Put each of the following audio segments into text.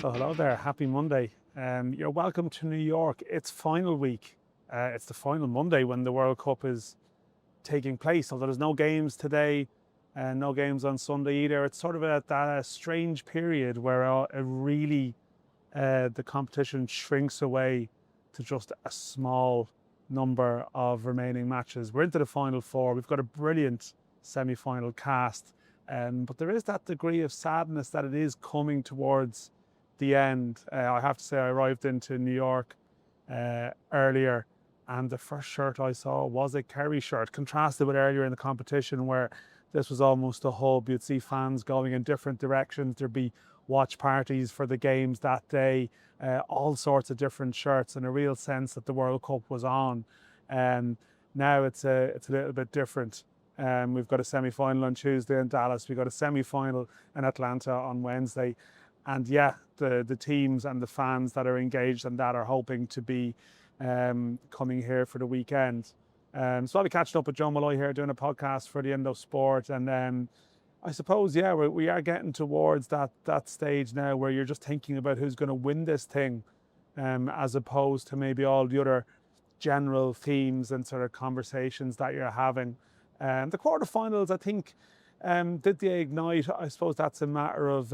So hello there, happy Monday. You're welcome to New York. It's final week. It's the final Monday when the World Cup is taking place. Although there's no games today and no games on Sunday either. It's sort of that strange period where the competition shrinks away to just a small number of remaining matches. We're into the final four. We've got a brilliant semi-final cast, but there is that degree of sadness that it is coming towards the end. I have to say, I arrived into New York earlier, and the first shirt I saw was a Kerry shirt, contrasted with earlier in the competition where this was almost a hub. You'd see fans going in different directions. There'd be watch parties for the games that day, all sorts of different shirts, and a real sense that the World Cup was on. Now it's a little bit different. We've got a semi-final on Tuesday in Dallas. We've got a semi-final in Atlanta on Wednesday. And yeah, the teams and the fans that are engaged in that are hoping to be coming here for the weekend. So I'll be catching up with Joe Malloy here doing a podcast for the Indo Sport. And I suppose, yeah, we are getting towards that stage now where you're just thinking about who's going to win this thing, as opposed to maybe all the other general themes and sort of conversations that you're having. The quarterfinals, I think, did they ignite? I suppose that's a matter of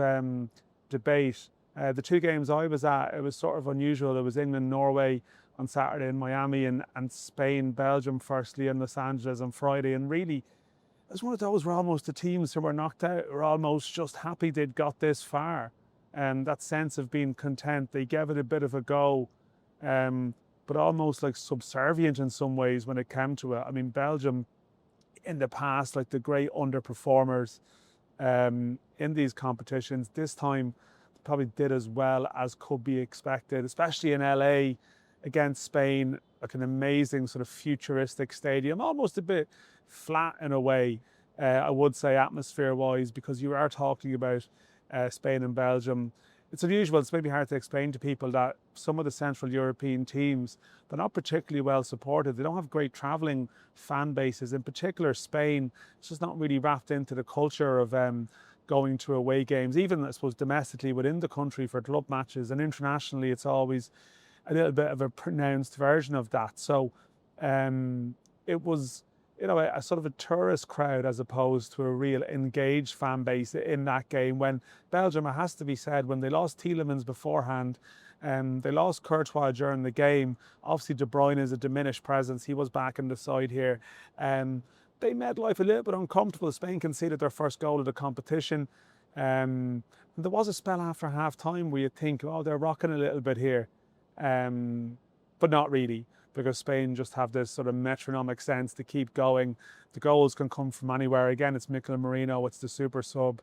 debate. The two games I was at, it was sort of unusual. It was England-Norway on Saturday in Miami and Spain-Belgium firstly in Los Angeles on Friday. And really, it was one of those where almost the teams who were knocked out were almost just happy they'd got this far. That sense of being content, they gave it a bit of a go, but almost like subservient in some ways when it came to it. I mean, Belgium in the past, like the great underperformers in these competitions, this time probably did as well as could be expected, especially in LA against Spain, like an amazing sort of futuristic stadium, almost a bit flat in a way, I would say, atmosphere-wise, because you are talking about Spain and Belgium. It's unusual, it's maybe hard to explain to people that some of the Central European teams, they're not particularly well supported. They don't have great travelling fan bases. In particular, Spain, it's just not really wrapped into the culture of going to away games, even I suppose domestically within the country for club matches, and internationally it's always a little bit of a pronounced version of that. So it was, a sort of a tourist crowd as opposed to a real engaged fan base in that game, when Belgium, it has to be said, when they lost Tielemans beforehand, they lost Courtois during the game. Obviously De Bruyne is a diminished presence. He was back in the side here. They made life a little bit uncomfortable. Spain conceded their first goal of the competition. There was a spell after half time where you think, oh, they're rocking a little bit here. But not really, because Spain just have this sort of metronomic sense to keep going. The goals can come from anywhere. Again, it's Mikel Merino, it's the super sub,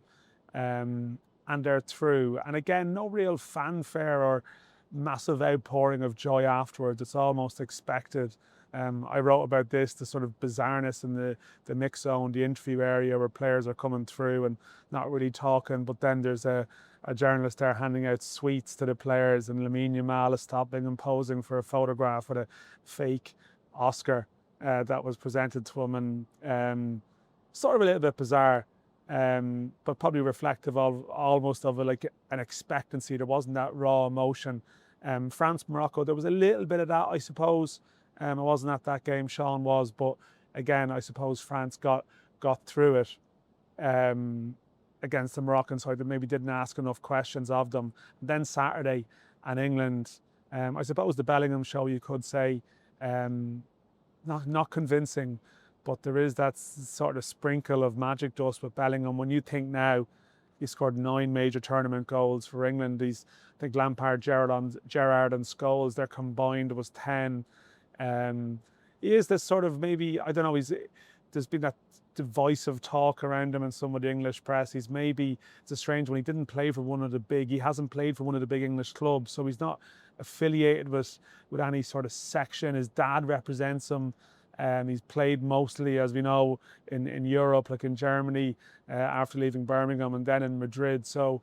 and they're through. And again, no real fanfare or massive outpouring of joy afterwards. It's almost expected. I wrote about this, the sort of bizarreness in the mix zone, the interview area where players are coming through and not really talking, but then there's a journalist there handing out sweets to the players, and Lamine Yamal is stopping and posing for a photograph with a fake Oscar that was presented to him, and sort of a little bit bizarre, but probably reflective of almost of like an expectancy. There wasn't that raw emotion. France-Morocco, there was a little bit of that, I suppose. I wasn't at that game, Sean was, but again, I suppose France got through it against the Moroccan side that maybe didn't ask enough questions of them. And then Saturday and England, I suppose the Bellingham show, you could say, not convincing, but there is that sort of sprinkle of magic dust with Bellingham. When you think now, he scored 9 major tournament goals for England. I think Lampard, Gerrard and Scholes, their combined was 10. He is this sort of, maybe, I don't know, there's been that divisive talk around him in some of the English press. It's a strange one. He didn't play for he hasn't played for one of the big English clubs, so he's not affiliated with any sort of section. His dad represents him. He's played mostly, as we know, in Europe, like in Germany, after leaving Birmingham, and then in Madrid. So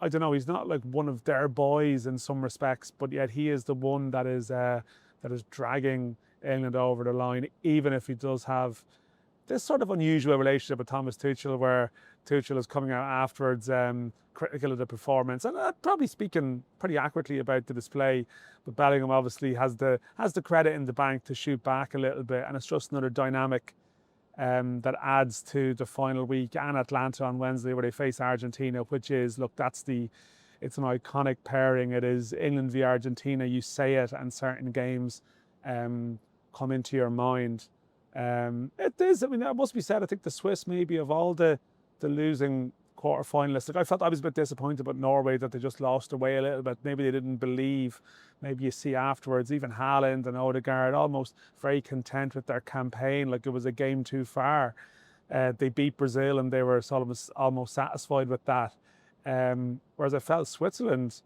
I don't know, he's not like one of their boys in some respects, but yet he is the one that is dragging England over the line, even if he does have this sort of unusual relationship with Thomas Tuchel, where Tuchel is coming out afterwards critical of the performance, and probably speaking pretty accurately about the display. But Bellingham obviously has the credit in the bank to shoot back a little bit, and it's just another dynamic that adds to the final week, and Atlanta on Wednesday where they face Argentina, which is, look, it's an iconic pairing. It is England v Argentina. You say it, and certain games come into your mind. It is. I mean, that must be said. I think the Swiss, maybe of all the losing quarter-finalists, like, I felt I was a bit disappointed about Norway, that they just lost away a little bit. Maybe they didn't believe. Maybe you see afterwards, even Haaland and Odegaard almost very content with their campaign, like it was a game too far. They beat Brazil and they were sort of almost satisfied with that. Whereas I felt Switzerland,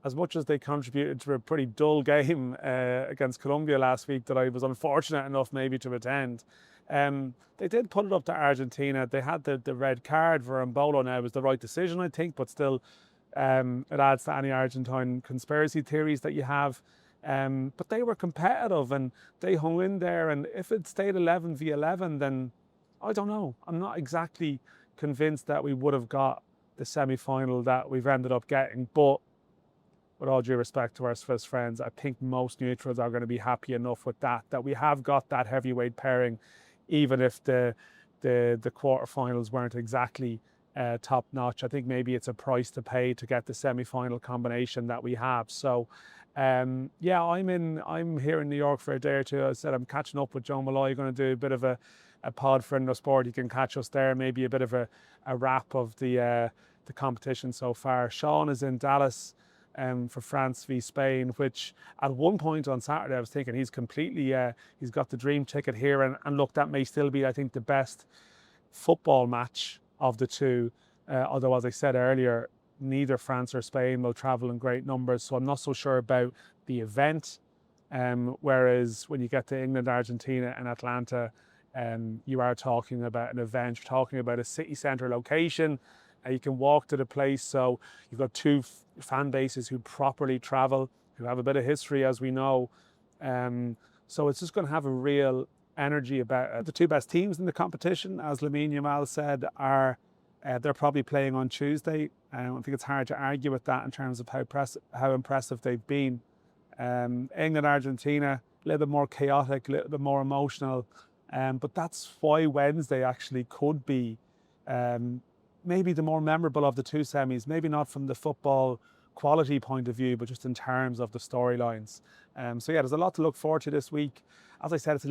as much as they contributed to a pretty dull game against Colombia last week that I was unfortunate enough maybe to attend, they did put it up to Argentina. They had the red card for Mbolo. Now, it was the right decision, I think, but still it adds to any Argentine conspiracy theories that you have. But they were competitive and they hung in there, and if it stayed 11 v 11, then I don't know. I'm not exactly convinced that we would have got the semi-final that we've ended up getting, but with all due respect to our Swiss friends, I think most neutrals are going to be happy enough with that we have got that heavyweight pairing, even if the quarterfinals weren't exactly top notch. I think maybe it's a price to pay to get the semi-final combination that we have. So yeah, I'm here in New York for a day or two. I said I'm catching up with Joe Malloy, going to do a bit of a pod for InnoSport. You can catch us there, maybe a bit of a wrap of the competition so far. Sean is in Dallas for France v Spain, which at one point on Saturday I was thinking he's completely he's got the dream ticket here, and look, that may still be, I think, the best football match of the two, although as I said earlier, neither France or Spain will travel in great numbers, so I'm not so sure about the event. Whereas when you get to England, Argentina and Atlanta, you are talking about an event, you're talking about a city centre location. You can walk to the place, so you've got two fan bases who properly travel, who have a bit of history, as we know. So it's just going to have a real energy about it. The two best teams in the competition, as Lamine Yamal said, are they're probably playing on Tuesday. I think it's hard to argue with that in terms of how impressive they've been. England, Argentina, a little bit more chaotic, a little bit more emotional, but that's why Wednesday actually could be maybe the more memorable of the two semis, maybe not from the football quality point of view, but just in terms of the storylines. So yeah, there's a lot to look forward to this week. As I said, it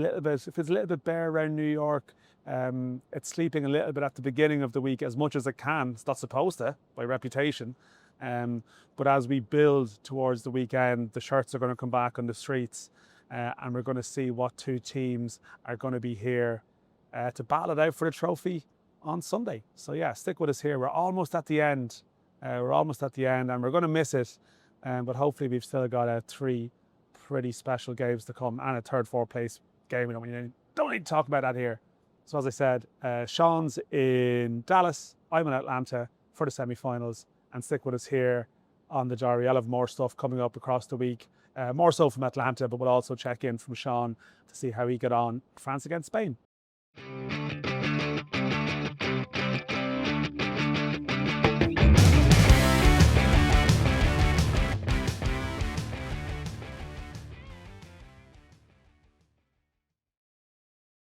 feels a little bit bare around New York. It's sleeping a little bit at the beginning of the week as much as it can. It's not supposed to, by reputation. But as we build towards the weekend, the shirts are going to come back on the streets, and we're going to see what two teams are going to be here to battle it out for the trophy on Sunday. So yeah, stick with us here. We're almost at the end. And we're going to miss it. But hopefully we've still got 3 pretty special games to come, and a third, fourth place game. We don't need to talk about that here. So as I said, Sean's in Dallas, I'm in Atlanta for the semi-finals, and stick with us here on the diary. I'll have more stuff coming up across the week, more so from Atlanta, but we'll also check in from Sean to see how he got on France against Spain.